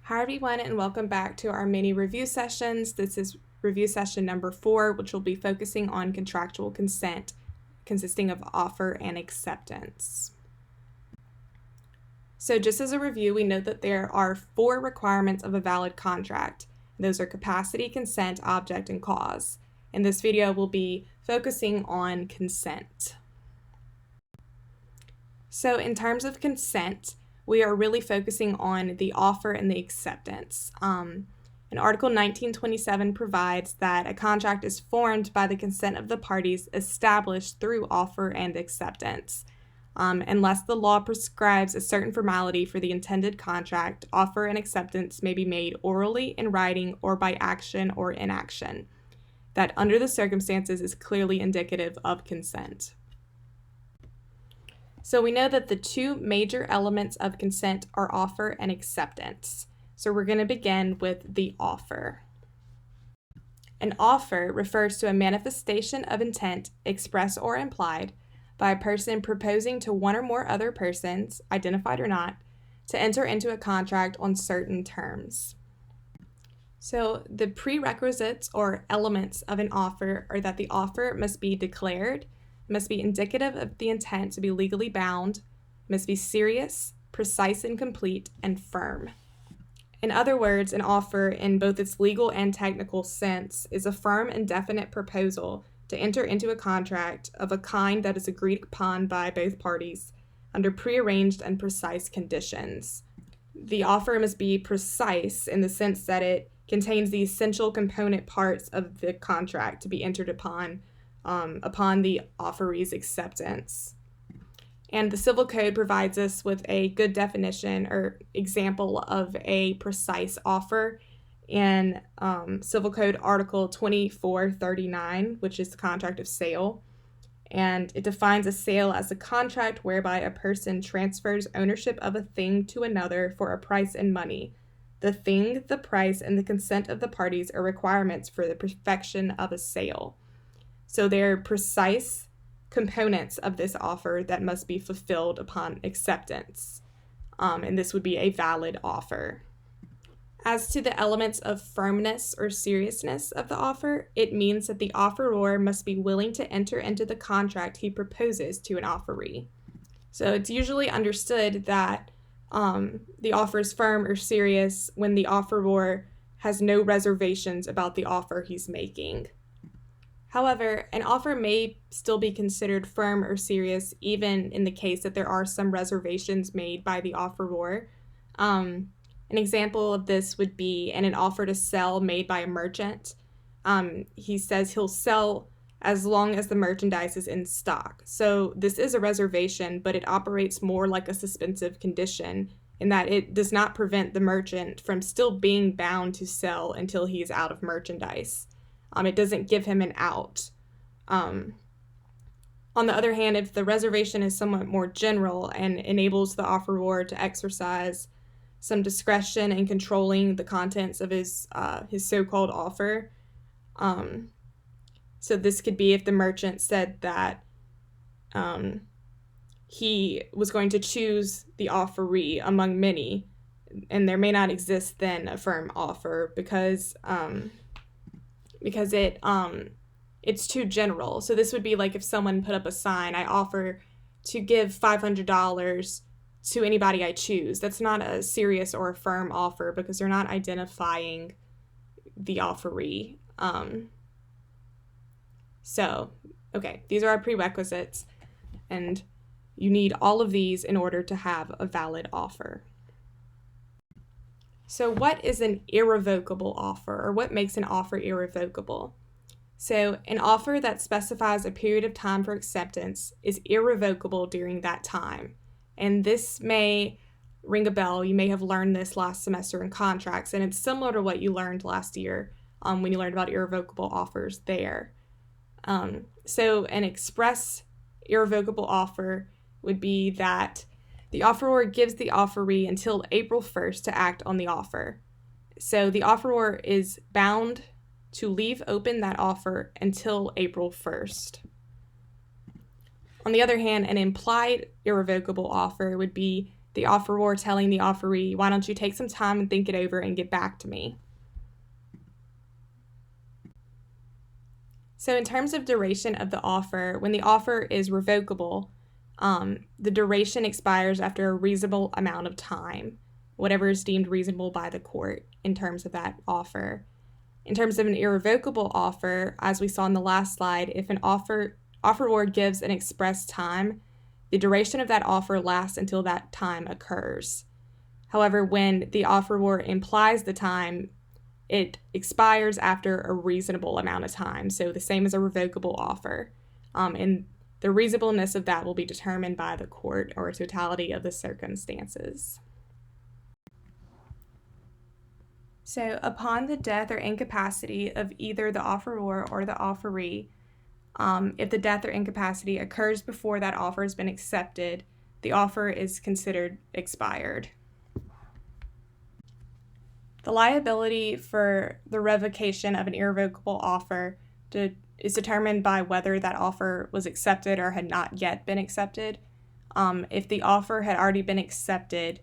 Hi everyone, and welcome back to our mini review sessions. This is review session number 4, which will be focusing on contractual consent, consisting of offer and acceptance. So just as a review, we know that there are 4 requirements of a valid contract. Those are capacity, consent, object, and cause. In this video, we'll be focusing on consent. So in terms of consent, we are really focusing on the offer and the acceptance. And Article 1927 provides that a contract is formed by the consent of the parties established through offer and acceptance. Unless the law prescribes a certain formality for the intended contract, offer and acceptance may be made orally, in writing, or by action or inaction. That under the circumstances is clearly indicative of consent. So we know that the 2 major elements of consent are offer and acceptance. So we're going to begin with the offer. An offer refers to a manifestation of intent, express or implied, by a person proposing to one or more other persons, identified or not, to enter into a contract on certain terms. So the prerequisites or elements of an offer are that the offer must be declared, must be indicative of the intent to be legally bound, must be serious, precise and complete, and firm. In other words, an offer, in both its legal and technical sense, is a firm and definite proposal to enter into a contract of a kind that is agreed upon by both parties under prearranged and precise conditions. The offer must be precise in the sense that it contains the essential component parts of the contract to be entered upon the offeree's acceptance. And the Civil Code provides us with a good definition or example of a precise offer in Civil Code Article 2439, which is the contract of sale. And it defines a sale as a contract whereby a person transfers ownership of a thing to another for a price in money. The thing, the price, and the consent of the parties are requirements for the perfection of a sale. So there are precise components of this offer that must be fulfilled upon acceptance, and this would be a valid offer. As to the elements of firmness or seriousness of the offer, it means that the offeror must be willing to enter into the contract he proposes to an offeree. So it's usually understood that the offer is firm or serious when the offeror has no reservations about the offer he's making. However, an offer may still be considered firm or serious even in the case that there are some reservations made by the offeror. An example of this would be in an offer to sell made by a merchant. He says he'll sell as long as the merchandise is in stock. So this is a reservation, but it operates more like a suspensive condition in that it does not prevent the merchant from still being bound to sell until he is out of merchandise. It doesn't give him an out. On the other hand, if the reservation is somewhat more general and enables the offeror to exercise some discretion in controlling the contents of his so-called offer, so this could be if the merchant said that he was going to choose the offeree among many, and there may not exist then a firm offer because it's too general. So this would be like if someone put up a sign, I offer to give $500 to anybody I choose. That's not a serious or a firm offer because they're not identifying the offeree. These are our prerequisites, and you need all of these in order to have a valid offer. So what is an irrevocable offer, or what makes an offer irrevocable? So an offer that specifies a period of time for acceptance is irrevocable during that time. And this may ring a bell. You may have learned this last semester in contracts, and it's similar to what you learned last year when you learned about irrevocable offers there. So an express irrevocable offer would be that the offeror gives the offeree until April 1st to act on the offer. So the offeror is bound to leave open that offer until April 1st. On the other hand, an implied irrevocable offer would be the offeror telling the offeree, why don't you take some time and think it over and get back to me? So in terms of duration of the offer, when the offer is revocable, the duration expires after a reasonable amount of time, whatever is deemed reasonable by the court in terms of that offer. In terms of an irrevocable offer, as we saw in the last slide, if an offeror gives an express time, the duration of that offer lasts until that time occurs. However, when the offeror implies the time, it expires after a reasonable amount of time, so the same as a revocable offer. And the reasonableness of that will be determined by the court or a totality of the circumstances. So upon the death or incapacity of either the offeror or the offeree, if the death or incapacity occurs before that offer has been accepted, the offer is considered expired. The liability for the revocation of an irrevocable offer is determined by whether that offer was accepted or had not yet been accepted. If the offer had already been accepted,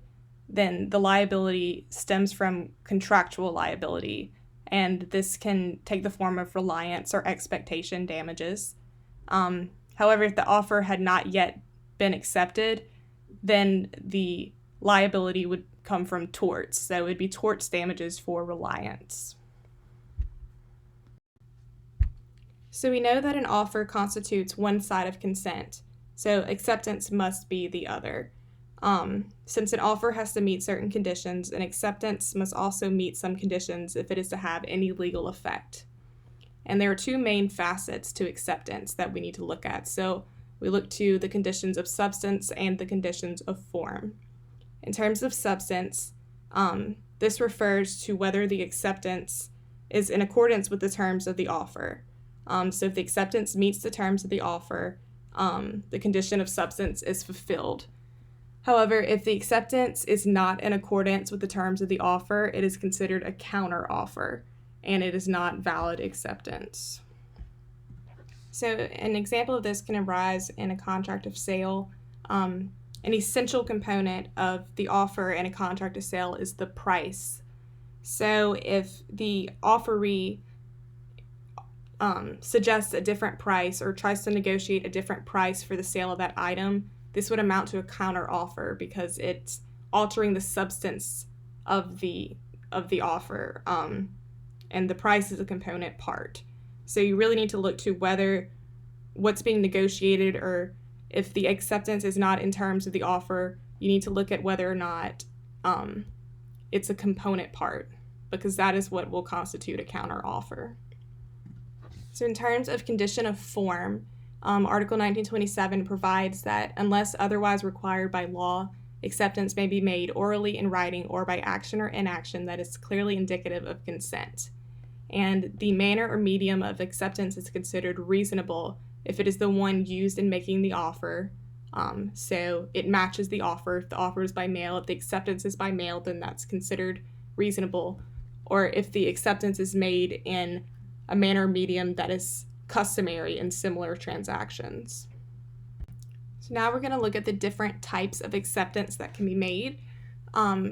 then the liability stems from contractual liability, and this can take the form of reliance or expectation damages. However, if the offer had not yet been accepted, then the liability would come from torts, so it would be torts damages for reliance. So we know that an offer constitutes one side of consent, so acceptance must be the other. Since an offer has to meet certain conditions, an acceptance must also meet some conditions if it is to have any legal effect. And there are two main facets to acceptance that we need to look at. So we look to the conditions of substance and the conditions of form. In terms of substance, this refers to whether the acceptance is in accordance with the terms of the offer. So if the acceptance meets the terms of the offer, the condition of substance is fulfilled. However, if the acceptance is not in accordance with the terms of the offer, it is considered a counteroffer, and it is not valid acceptance. So an example of this can arise in a contract of sale. An essential component of the offer in a contract of sale is the price. So if the offeree suggests a different price or tries to negotiate a different price for the sale of that item, this would amount to a counteroffer because it's altering the substance of the offer, and the price is a component part. So you really need to look to whether what's being negotiated, or if the acceptance is not in terms of the offer, you need to look at whether or not it's a component part, because that is what will constitute a counteroffer. So in terms of condition of form, Article 1927 provides that unless otherwise required by law, acceptance may be made orally, in writing, or by action or inaction that is clearly indicative of consent. And the manner or medium of acceptance is considered reasonable if it is the one used in making the offer. So it matches the offer. If the offer is by mail, if the acceptance is by mail, then that's considered reasonable. Or if the acceptance is made in a manner or medium that is customary in similar transactions. So now we're going to look at the different types of acceptance that can be made.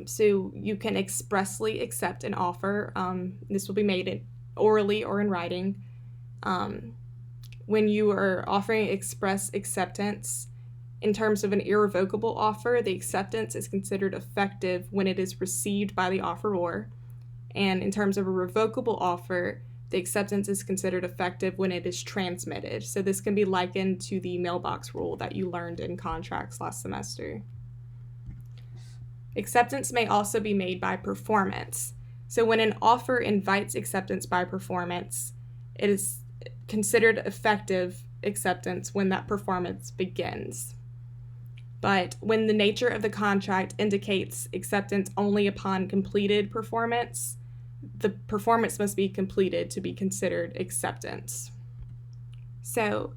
So you can expressly accept an offer. This will be made orally or in writing. When you are offering express acceptance, in terms of an irrevocable offer, the acceptance is considered effective when it is received by the offeror. And in terms of a revocable offer, the acceptance is considered effective when it is transmitted. So this can be likened to the mailbox rule that you learned in contracts last semester. Acceptance may also be made by performance. So when an offer invites acceptance by performance, it is considered effective acceptance when that performance begins. But when the nature of the contract indicates acceptance only upon completed performance, the performance must be completed to be considered acceptance. So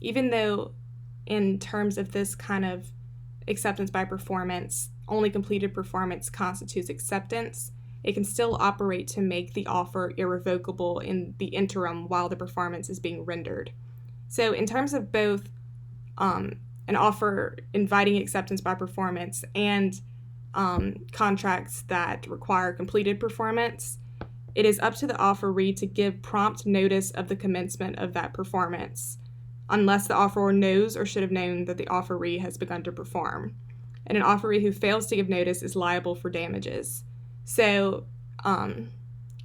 even though in terms of this kind of acceptance by performance, only completed performance constitutes acceptance, it can still operate to make the offer irrevocable in the interim while the performance is being rendered. So in terms of both an offer inviting acceptance by performance and contracts that require completed performance, it is up to the offeree to give prompt notice of the commencement of that performance, unless the offeror knows or should have known that the offeree has begun to perform. And an offeree who fails to give notice is liable for damages. So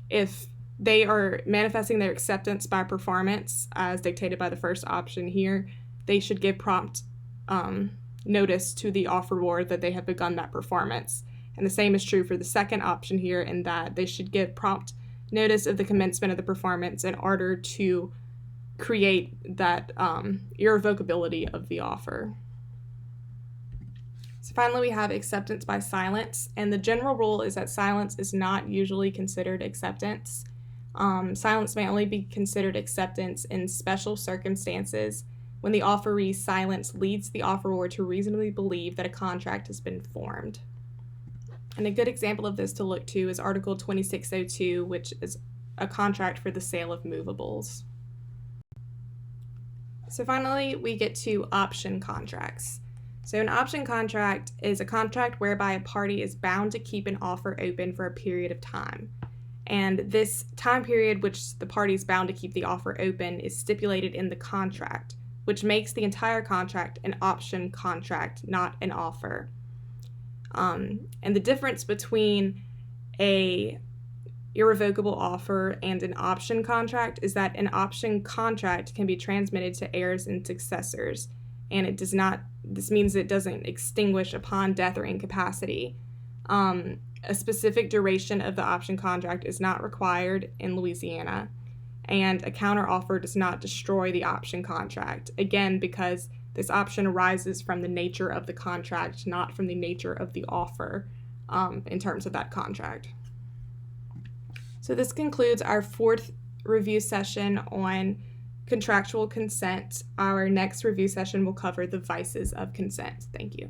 if they are manifesting their acceptance by performance, as dictated by the first option here, they should give prompt notice to the offeror that they have begun that performance. And the same is true for the second option here, in that they should give prompt notice of the commencement of the performance in order to create that irrevocability of the offer. So finally, we have acceptance by silence, and the general rule is that silence is not usually considered acceptance. Silence may only be considered acceptance in special circumstances when the offeree's silence leads the offeror to reasonably believe that a contract has been formed. And a good example of this to look to is Article 2602, which is a contract for the sale of movables. So finally, we get to option contracts. So an option contract is a contract whereby a party is bound to keep an offer open for a period of time. And this time period which the party is bound to keep the offer open is stipulated in the contract, which makes the entire contract an option contract, not an offer. And the difference between a irrevocable offer and an option contract is that an option contract can be transmitted to heirs and successors, and this means it doesn't extinguish upon death or incapacity. A specific duration of the option contract is not required in Louisiana, and a counteroffer does not destroy the option contract, again, because this option arises from the nature of the contract, not from the nature of the offer in terms of that contract. So this concludes our fourth review session on contractual consent. Our next review session will cover the vices of consent. Thank you.